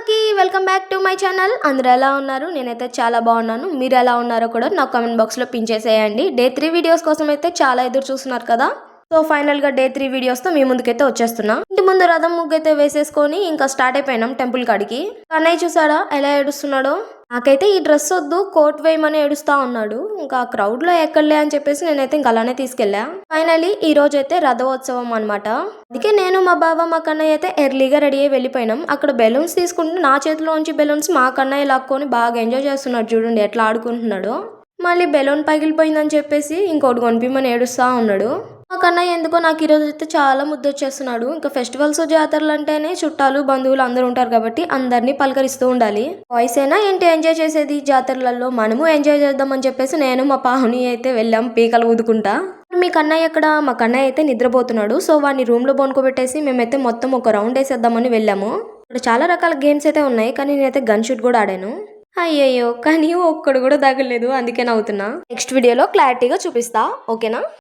అందరికీ welcome back to my channel. అందరూ ఎలా ఉన్నారు? నేనైతే చాలా బాగున్నాను. మీరు ఎలా ఉన్నారో కూడా నా కామెంట్ బాక్స్లో పిన్ చేసేయండి. డే 3 వీడియోస్ కోసం అయితే చాలా ఎదురు చూస్తున్నారు కదా. సో ఫైనల్గా డే 3 వీడియోస్తో మీ ముందుకైతే వచ్చేస్తున్నా. ఇంటి ముందు రథం ముగ్గు అయితే వేసేసుకొని ఇంకా స్టార్ట్ అయిపోయినాం టెంపుల్ కాడికి. అన్నయ్య చూసాడా ఎలా ఏడుస్తున్నాడో. నాకైతే ఈ డ్రెస్ వద్దు, కోట్ వేయమని ఏడుస్తా ఉన్నాడు. ఇంకా క్రౌడ్ లో ఎక్కడలే అని చెప్పేసి నేనైతే ఇంకా అలానే తీసుకెళ్ళా. ఫైనలీ ఈ రోజు అయితే రథోత్సవం అనమాట. అందుకే నేను మా బావ మా కన్నయ్య అయితే ఎర్లీగా రెడీ అయ్యి వెళ్ళిపోయినాం. అక్కడ బెలూన్స్ తీసుకుంటూ నా చేతిలోంచి బెలూన్స్ మా కన్నయ్య లాక్కొని బాగా ఎంజాయ్ చేస్తున్నాడు. చూడండి ఎట్లా ఆడుకుంటున్నాడు. మళ్ళీ బెలూన్ పగిలిపోయిందని చెప్పేసి ఇంకోటి కొనిపిమ్మని ఏడుస్తా ఉన్నాడు. మా కన్నయ్య ఎందుకో నాకు ఈరోజు అయితే చాలా ముద్దొచ్చేస్తున్నాడు. ఇంకా ఫెస్టివల్స్ జాతరలు అంటేనే చుట్టాలు బంధువులు అందరూ ఉంటారు కాబట్టి అందరినీ పలకరిస్తూ ఉండాలి. బాయ్స్ అయినా ఏంటి ఎంజాయ్ చేసేది జాతరలలో, మనము ఎంజాయ్ చేద్దామని చెప్పేసి నేను మా పాహుని అయితే వెళ్ళాం పీకలు ఊదుకుంటా. మీ కన్నయ్య ఎక్కడ? మా కన్నయ్య అయితే నిద్రపోతున్నాడు. సో వాడిని రూమ్ లో బొనుకోబెట్టేసి మేమైతే మొత్తం ఒక రౌండ్ వేసేద్దామని వెళ్ళాము. ఇక్కడ చాలా రకాల గేమ్స్ అయితే ఉన్నాయి, కానీ నేనైతే గన్ షూట్ కూడా ఆడాను. అయ్యయ్యో, కానీ ఒక్కడు కూడా తగలేదు, అందుకే నవ్వుతున్నా. నెక్స్ట్ వీడియోలో క్లారిటీగా చూపిస్తా, ఓకేనా?